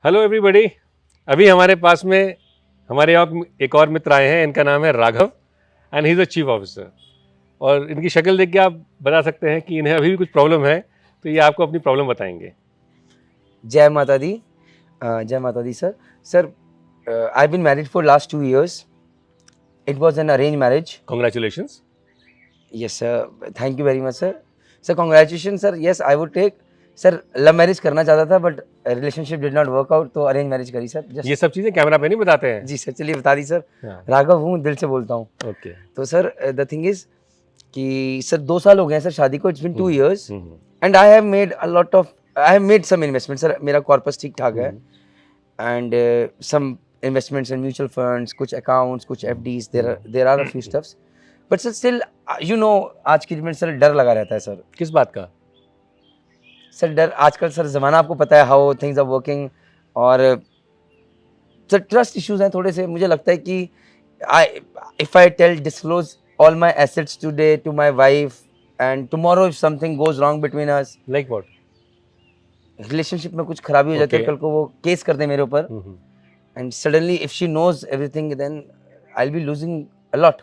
Hello everybody. अभी हमारे पास में हमारे एक और मित्र आए हैं। इनका नाम है Raghav and he is a chief officer. और इनकी शक्ल देख के आप बता सकते हैं कि इन्हें अभी भी कुछ प्रॉब्लम है, तो ये आपको अपनी प्रॉब्लम बताएंगे। जय माता दी। जय माता दी sir. Sir, I been married for last 2 years. It was an arranged marriage. Congratulations. Yes sir, thank you very much sir. Sir, congratulations sir. Yes, I would take. Sir, love marriage करना चाहता था but relationship did not work out, तो arrange marriage करी sir. ये सब चीज़ें camera पे नहीं बताते हैं। जी सर, चलिए बता दी सर। हाँ। राघव हूँ, दिल से बोलता हूँ। ओके। तो सर द थिंग इज कि सर 2 साल हो गए हैं सर शादी को। It's been 2 years and I have made a lot of, I have made some investment sir. मेरा कॉर्पस ठीक ठाक है and some investments in mutual funds, कुछ अकाउंट्स, कुछ FDs, there are a few stuffs, but sir still you know आज की date में sir डर लगा रहता है सर। किस बात का? सर डर, आजकल सर ज़माना आपको पता है हाउ थिंग्स आर वर्किंग, और सर ट्रस्ट इश्यूज हैं थोड़े से। मुझे लगता है कि if I tell disclose all my assets today to my wife and tomorrow if something goes wrong between us, like what? Relationship में कुछ खराबी हो जाती है, Okay. कल को वो केस कर दे मेरे ऊपर, and suddenly if she knows everything then I will be losing a lot.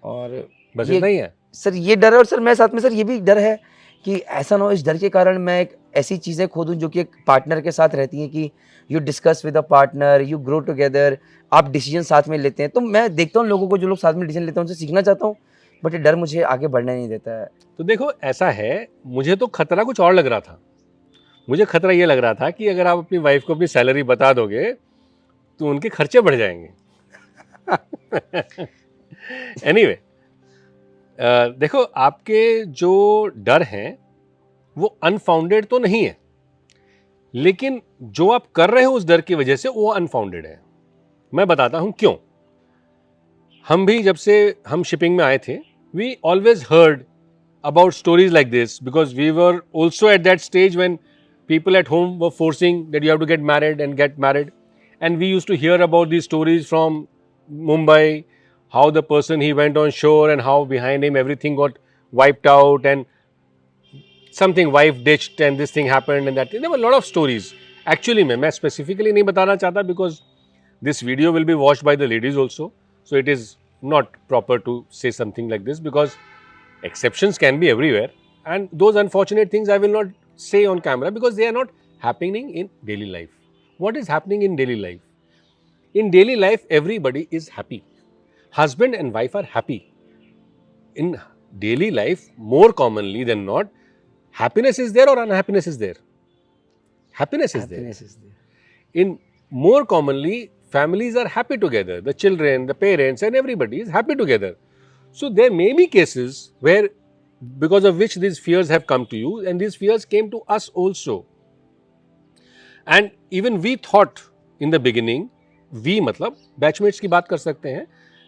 और बस ये इतना ही है? सर ये डर है, और सर मैं साथ में सर ये भी डर है कि ऐसा ना हो इस डर के कारण मैं एक ऐसी चीज़ें खो दूं जो कि एक पार्टनर के साथ रहती हैं, कि you discuss with a partner, you grow together, आप डिसीजन साथ में लेते हैं। तो मैं देखता हूँ लोगों को जो लोग साथ में डिसीजन लेते हैं, उनसे सीखना चाहता हूँ, बट ये डर मुझे आगे बढ़ने नहीं देता है। तो देखो, ऐसा है, मुझे तो खतरा कुछ और लग रहा था। मुझे खतरा ये लग रहा था कि अगर आप अपनी वाइफ को अपनी सैलरी बता दोगे तो उनके खर्चे बढ़ जाएंगे। एनीवे, देखो, आपके जो डर हैं वो अनफाउंडेड तो नहीं है, लेकिन जो आप कर रहे हो उस डर की वजह से वो अनफाउंडेड है। मैं बताता हूं क्यों। हम भी जब से हम शिपिंग में आए थे, we always heard about stories like this because we were also at that stage when people at home were forcing that you have to get married and get married, and we used to hear about these stories from Mumbai, how the person he went on shore and how behind him everything got wiped out and something wife ditched and this thing happened and that. There were a lot of stories. Actually मैं specifically नहीं बताना चाहता because this video will be watched by the ladies also, so it is not proper to say something like this because exceptions can be everywhere, and those unfortunate things I will not say on camera because they are not happening in daily life. What is happening in daily life? In daily life, everybody is happy. Husband and wife are happy. In daily life, more commonly than not, happiness is there or unhappiness is there? Happiness is there. Happiness is there. In more commonly, families are happy together. The children, the parents, and everybody is happy together. So there may be cases where, because of which these fears have come to you, and these fears came to us also. And even we thought in the beginning, we मतलब batchmates की बात कर सकते हैं,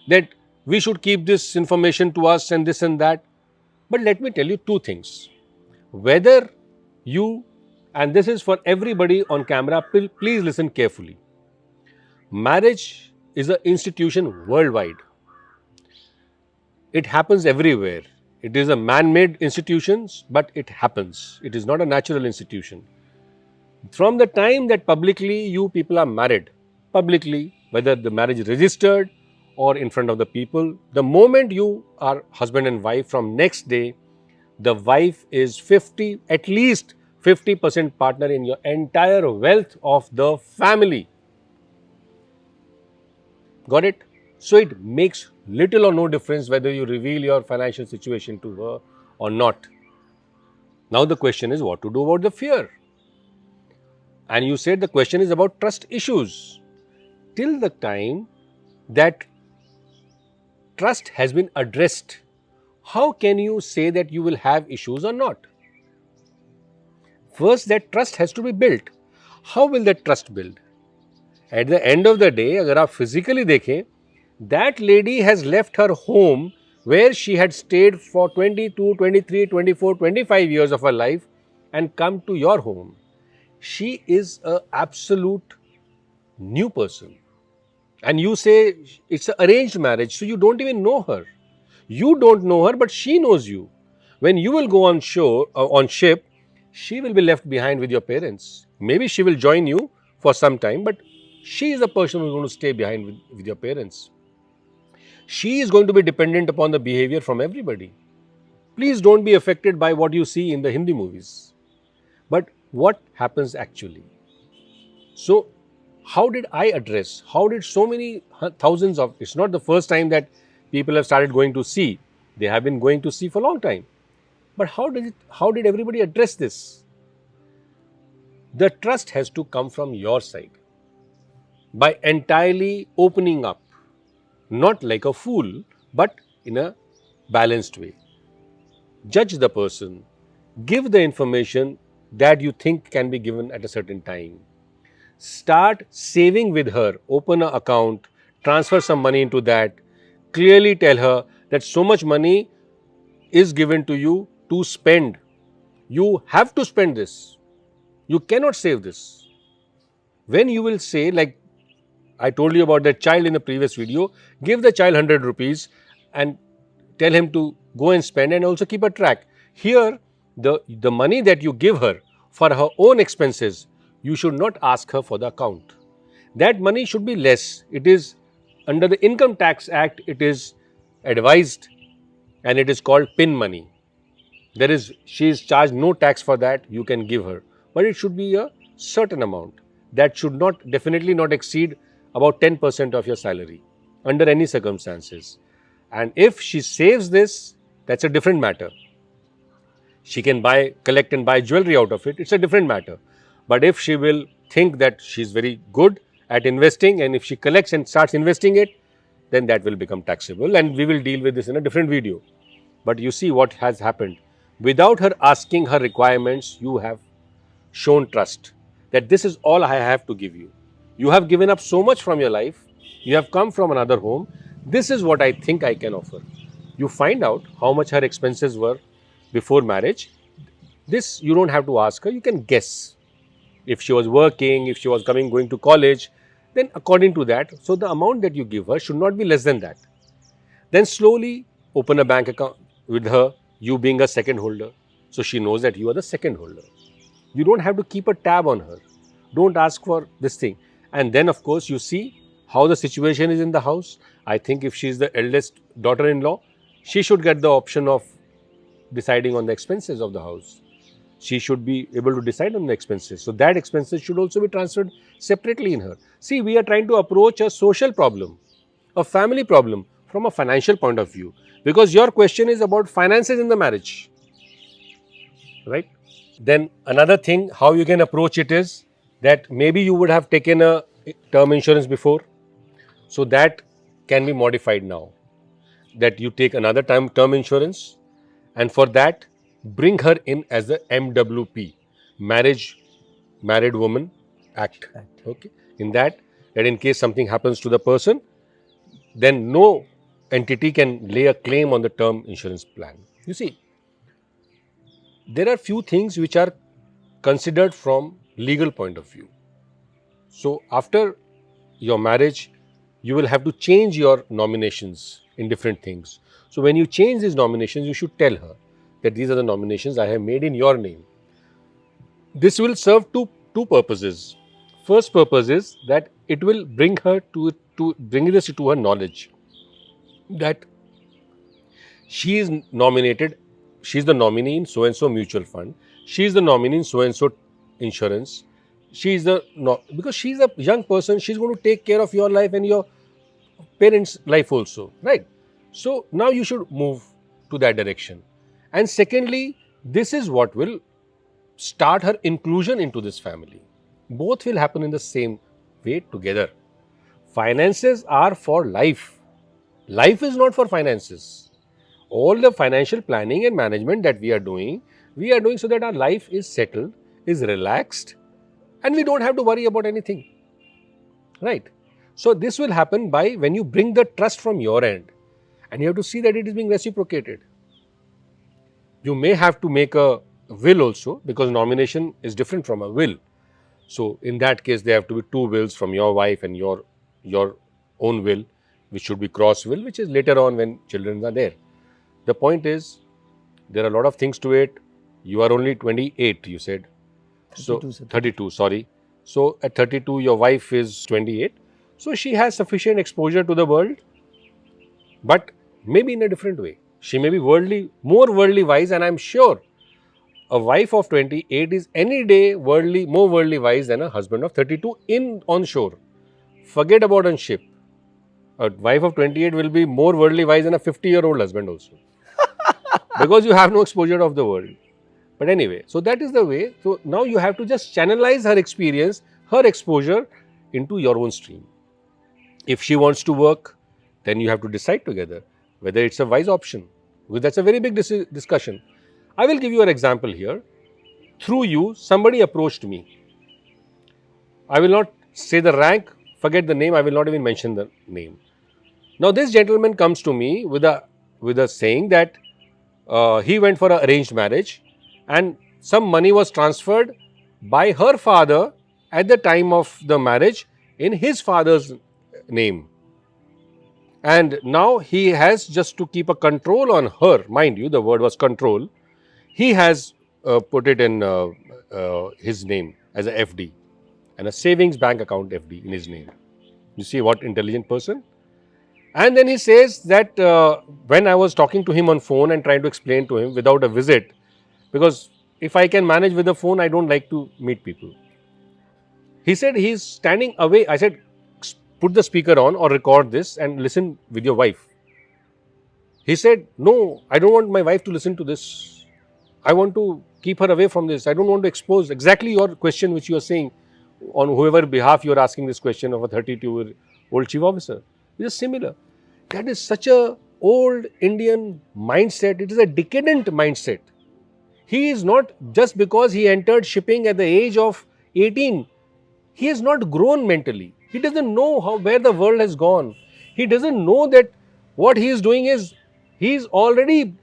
that we should keep this information to us and this and that. But let me tell you two things. Whether you, and this is for everybody on camera, please listen carefully. Marriage is an institution worldwide. It happens everywhere. It is a man-made institution, but it happens. It is not a natural institution. From the time that publicly you people are married, publicly, whether the marriage is registered or in front of the people, the moment you are husband and wife, from next day, the wife is at least 50% partner in your entire wealth of the family. Got it? So it makes little or no difference whether you reveal your financial situation to her or not. Now the question is what to do about the fear. And you said the question is about trust issues. Till the time that trust has been addressed, how can you say that you will have issues or not? First, that trust has to be built. How will that trust build? At the end of the day, अगर आप physically देखें, that lady has left her home where she had stayed for 22, 23, 24, 25 years of her life and come to your home. She is an absolute new person. And you say it's an arranged marriage, so you don't even know her. You don't know her, but she knows you. When you will go on ship, she will be left behind with your parents. Maybe she will join you for some time, but she is the person who is going to stay behind with your parents. She is going to be dependent upon the behavior from everybody. Please don't be affected by what you see in the Hindi movies, but what happens actually. So, how did I address? How did so many thousands of, it's not the first time that people have started going to sea. They have been going to sea for a long time. But how did everybody address this? The trust has to come from your side by entirely opening up, not like a fool, but in a balanced way. Judge the person, give the information that you think can be given at a certain time. Start saving with her, open an account, transfer some money into that. Clearly tell her that so much money is given to you to spend. You have to spend this. You cannot save this. When you will say, like I told you about that child in the previous video, give the child 100 rupees and tell him to go and spend and also keep a track. Here, the money that you give her for her own expenses, you should not ask her for the account. That money should be less. It is under the Income Tax Act, it is advised and it is called PIN money. She is charged no tax for that, you can give her. But it should be a certain amount. That should definitely not exceed about 10% of your salary under any circumstances. And if she saves this, that's a different matter. She can collect and buy jewelry out of it, it's a different matter. But if she will think that she's very good at investing and if she collects and starts investing it, then that will become taxable and we will deal with this in a different video. But you see what has happened. Without her asking her requirements, you have shown trust that this is all I have to give you. You have given up so much from your life. You have come from another home. This is what I think I can offer. You find out how much her expenses were before marriage. This you don't have to ask her. You can guess. If she was working, if she was going to college, then according to that, so the amount that you give her should not be less than that. Then slowly open a bank account with her, you being a second holder. So she knows that you are the second holder. You don't have to keep a tab on her. Don't ask for this thing. And then of course you see how the situation is in the house. I think if she is the eldest daughter-in-law, she should get the option of deciding on the expenses of the house. She should be able to decide on the expenses. So that expenses should also be transferred separately in her. See, we are trying to approach a social problem, a family problem from a financial point of view. Because your question is about finances in the marriage, right? Then another thing, how you can approach it is that maybe you would have taken a term insurance before. So that can be modified now. That you take another term insurance and for that bring her in as the MWP, Married Woman Act. Okay. In that in case something happens to the person, then no entity can lay a claim on the term insurance plan. You see, there are few things which are considered from legal point of view. So after your marriage, you will have to change your nominations in different things. So when you change these nominations, you should tell her that these are the nominations I have made in your name. This will serve two purposes. First purpose is that it will bring her to bring this to her knowledge that she is nominated, she is the nominee in so and so mutual fund, she is the nominee in so and so insurance, because she is a young person, she is going to take care of your life and your parents' life also, right? So now you should move to that direction. And secondly, this is what will start her inclusion into this family. Both will happen in the same way together. Finances are for life. Life is not for finances. All the financial planning and management that we are doing so that our life is settled, is relaxed, and we don't have to worry about anything. Right? So this will happen by when you bring the trust from your end, and you have to see that it is being reciprocated. You may have to make a will also, because nomination is different from a will. So in that case, there have to be two wills from your wife and your own will, which should be cross will, which is later on when children are there. The point is, there are a lot of things to it. You are only 28, you said. 32, so 32, sorry. So at 32, your wife is 28. So she has sufficient exposure to the world, but maybe in a different way. She may be more worldly wise, and I'm sure a wife of 28 is any day more worldly wise than a husband of 32 on shore. Forget about on ship. A wife of 28 will be more worldly wise than a 50-year-old husband also. Because you have no exposure of the world. But anyway, so that is the way. So now you have to just channelize her experience, her exposure into your own stream. If she wants to work, then you have to decide together whether it's a wise option. Because that's a very big discussion. I will give you an example here. Through you, somebody approached me. I will not say the rank, forget the name, I will not even mention the name. Now this gentleman comes to me with a saying that he went for an arranged marriage and some money was transferred by her father at the time of the marriage in his father's name. And now he has, just to keep a control on her, mind you, the word was control, he has put it in his name as a FD and a savings bank account FD in his name. You see what intelligent person? And then he says that when I was talking to him on phone and trying to explain to him without a visit, because if I can manage with the phone, I don't like to meet people. He said he's standing away. I said, put the speaker on or record this and listen with your wife. He said, no, I don't want my wife to listen to this. I want to keep her away from this. I don't want to expose exactly your question which you are saying on whoever behalf you are asking this question of a 32-year-old chief officer. It is similar. That is such a old Indian mindset. It is a decadent mindset. He is not, just because he entered shipping at the age of 18, he has not grown mentally. He doesn't know where the world has gone. He doesn't know that what he is doing is, he is already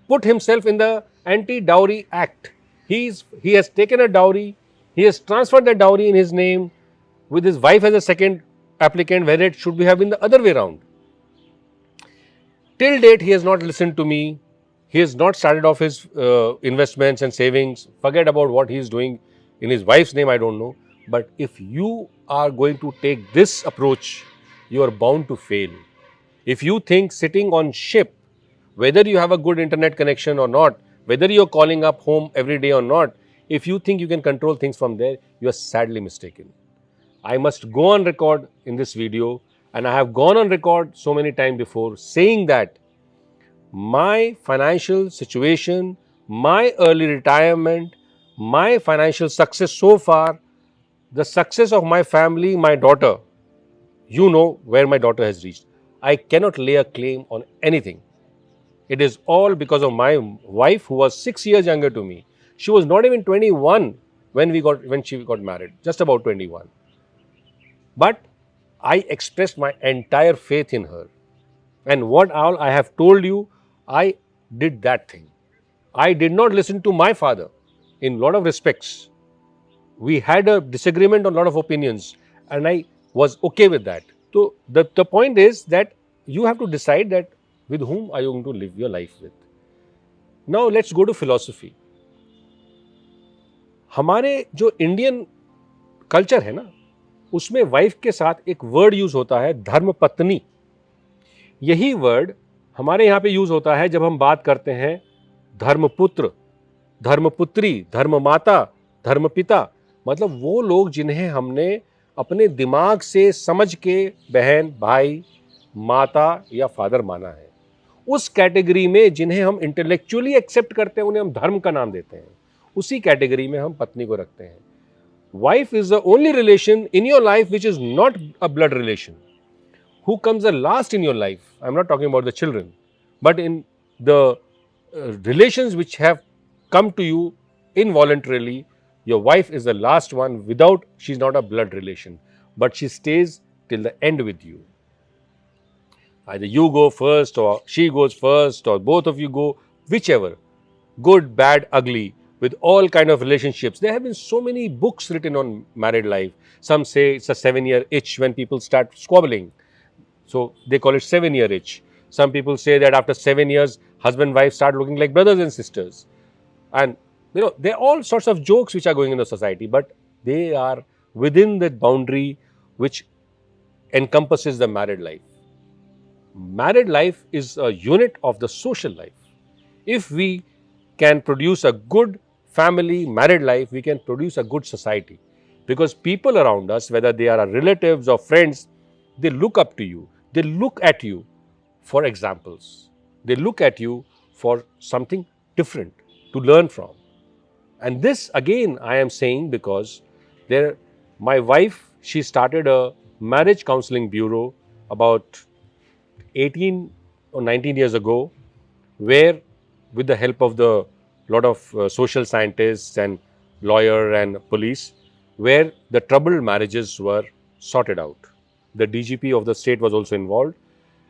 put himself in the Anti-Dowry Act. He has taken a dowry, he has transferred the dowry in his name with his wife as a second applicant, where it should have been the other way around. Till date, he has not listened to me. He has not started off his investments and savings. Forget about what he is doing in his wife's name, I don't know. But if you are going to take this approach, you are bound to fail. If you think sitting on ship, whether you have a good internet connection or not, whether you are calling up home every day or not, if you think you can control things from there, you are sadly mistaken. I must go on record in this video, and I have gone on record so many times before saying that my financial situation, my early retirement, my financial success so far, the success of my family, my daughter, you know where my daughter has reached. I cannot lay a claim on anything. It is all because of my wife, who was 6 years younger to me. She was not even 21 when she got married, just about 21. But I expressed my entire faith in her. And what all I have told you, I did that thing. I did not listen to my father in a lot of respects. We had a disagreement on a lot of opinions, and I was okay with that. So the point is that you have to decide that with whom are you going to live your life with. Now let's go to philosophy. हमारे जो Indian culture है ना, उसमें wife के साथ एक word use होता है धर्मपत्नी. यही वर्ड हमारे यहाँ पे यूज होता है जब हम बात करते हैं धर्मपुत्र, धर्मपुत्री, धर्ममाता, धर्मपिता. मतलब वो लोग जिन्हें हमने अपने दिमाग से समझ के बहन, भाई, माता या फादर माना है, उस कैटेगरी में जिन्हें हम इंटेलेक्चुअली एक्सेप्ट करते हैं, उन्हें हम धर्म का नाम देते हैं. उसी कैटेगरी में हम पत्नी को रखते हैं. Wife is the only relation in your life which is not a blood relation. Who comes the last in your life? I'm not talking about the children, but in the relations which have come to you involuntarily, your wife is the last one. Without, she's not a blood relation, but she stays till the end with you. Either you go first, or she goes first, or both of you go, whichever. Good, bad, ugly. With all kind of relationships. There have been so many books written on married life. Some say it's a 7-year itch when people start squabbling. So they call it 7-year itch. Some people say that after 7 years, husband and wife start looking like brothers and sisters. And you know, there are all sorts of jokes which are going in the society. But They are within the boundary which encompasses the married life. Married life is a unit of the social life. If we can produce a good family, married life, we can produce a good society. Because people around us, whether they are our relatives or friends, they look up to you. They look at you for examples. They look at you for something different to learn from. And this again I am saying because my wife, she started a marriage counseling bureau about 18 or 19 years ago, where with the help of the lot of social scientists and lawyer and police, where the troubled marriages were sorted out. The DGP of the state was also involved,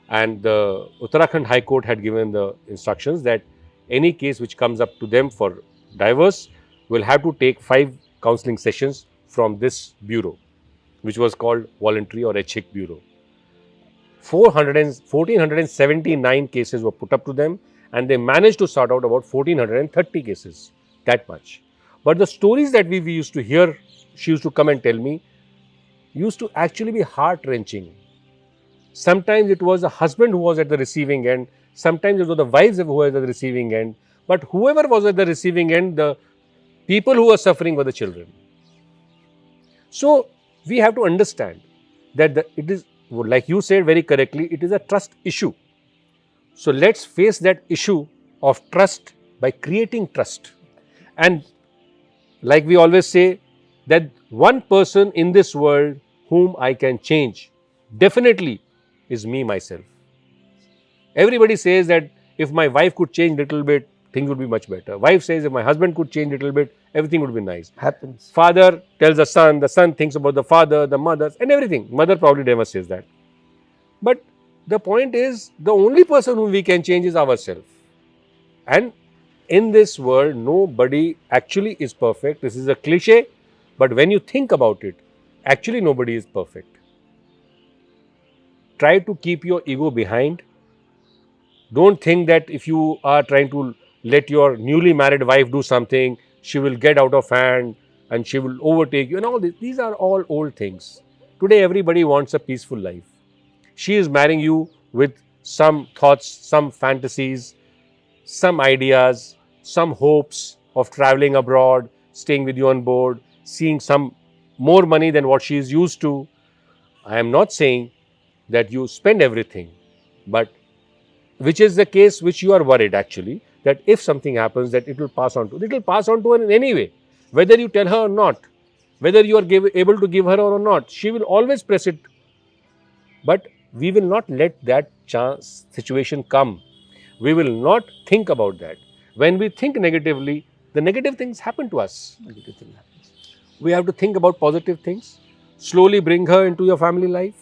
and the Uttarakhand High Court had given the instructions that any case which comes up to them for divorce will have to take 5 counseling sessions from this bureau, which was called voluntary or HIC bureau. 1,479 cases were put up to them, and they managed to sort out about 1,430 cases, that much. But the stories that we used to hear, she used to come and tell me, used to actually be heart-wrenching. Sometimes it was the husband who was at the receiving end, sometimes it was the wives who were at the receiving end, but whoever was at the receiving end, the people who were suffering were the children. So, we have to understand that it is, like you said very correctly, it is a trust issue. So, let's face that issue of trust by creating trust. And like we always say, that one person in this world whom I can change definitely is me myself. Everybody says that if my wife could change little bit, things would be much better. Wife says if my husband could change little bit, everything would be nice. Happens. Father tells the son thinks about the father, the mother, and everything. Mother probably never says that. But the point is, the only person whom we can change is ourselves. And in this world, nobody actually is perfect. This is a cliche, but when you think about it, actually nobody is perfect. Try to keep your ego behind. Don't think that if you are trying to let your newly married wife do something, she will get out of hand and she will overtake you and all this. These are all old things. Today everybody wants a peaceful life. She is marrying you with some thoughts, some fantasies, some ideas, some hopes of traveling abroad, staying with you on board, seeing some more money than what she is used to. I am not saying that you spend everything, but which is the case which you are worried actually, that if something happens that it will pass on to her in any way, whether you tell her or not, whether you are able to give her or not, she will always press it. But we will not let that situation come. We will not think about that. When we think negatively, the negative things happen to us. Negative thing happens. We have to think about positive things, slowly bring her into your family life,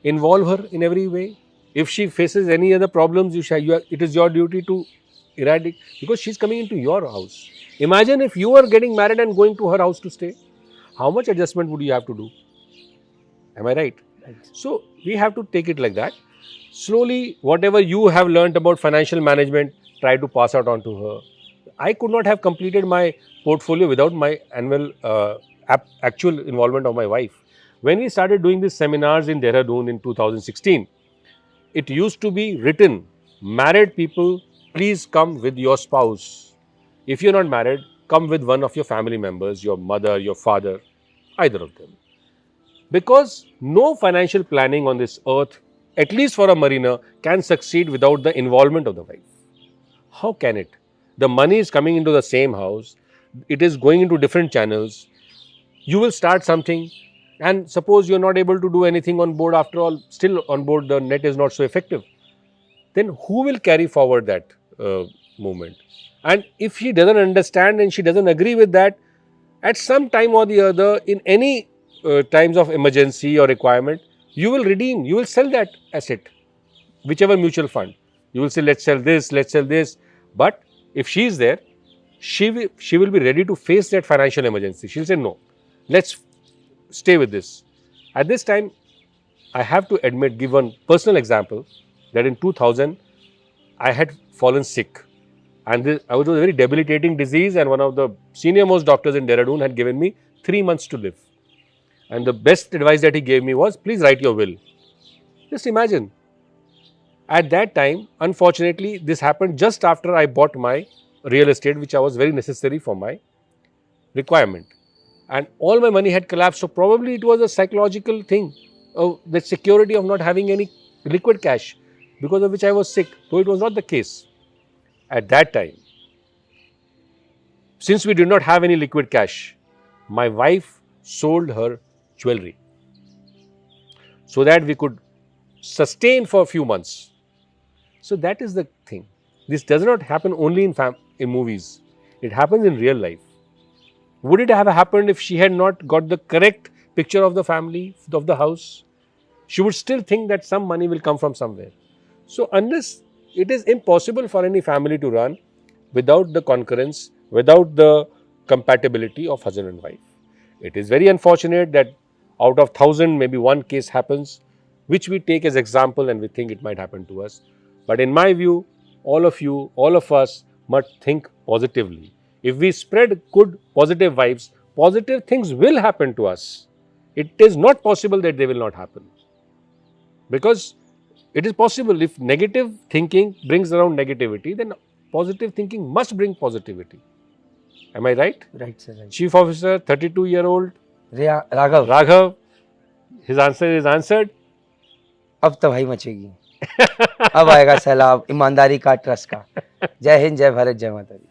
involve her in every way. If she faces any other problems, it is your duty to eradicate, because she's coming into your house. Imagine if you are getting married and going to her house to stay. How much adjustment would you have to do? Am I right? Right. So, we have to take it like that. Slowly, whatever you have learnt about financial management, try to pass out on to her. I could not have completed my portfolio without my annual actual involvement of my wife. When we started doing these seminars in Dehradun in 2016, it used to be written, married people, please come with your spouse. If you're not married, come with one of your family members, your mother, your father, either of them. Because no financial planning on this earth, at least for a mariner, can succeed without the involvement of the wife. How can it? The money is coming into the same house, it is going into different channels. You will start something, and suppose you are not able to do anything on board, after all, still on board the net is not so effective. Then who will carry forward that movement? And if she doesn't understand and she doesn't agree with that, at some time or the other, in any times of emergency or requirement, you will redeem, you will sell that asset, whichever mutual fund. You will say, let's sell this. But if she is there, she will be ready to face that financial emergency. She will say, no, let's stay with this. At this time, I have to admit, give one personal example, that in 2000, I had fallen sick. And I was a very debilitating disease, and one of the senior most doctors in Dehradun had given me 3 months to live. And the best advice that he gave me was, please write your will. Just imagine. At that time, unfortunately, this happened just after I bought my real estate, which was very necessary for my requirement. And all my money had collapsed. So probably it was a psychological thing, the security of not having any liquid cash, because of which I was sick, though it was not the case. At that time, since we did not have any liquid cash, my wife sold her jewelry so that we could sustain for a few months. So that is the thing. This does not happen only in movies. It happens in real life. Would it have happened if she had not got the correct picture of the family, of the house? She would still think that some money will come from somewhere. So unless it is impossible for any family to run without the concurrence, without the compatibility of husband and wife. It is very unfortunate that out of 1,000, maybe one case happens, which we take as example and we think it might happen to us. But in my view, all of you, all of us must think positively. If we spread good, positive vibes, positive things will happen to us. It is not possible that they will not happen. Because it is possible, if negative thinking brings around negativity, then positive thinking must bring positivity. Am I right? Right, sir. Right. Chief Officer, 32-year-old Raghav, Raghav, his answer is answered. अब तबाही मचेगी. अब आएगा सैलाब ईमानदारी का, trust का. जय हिंद, जय भारत, जय माता दी.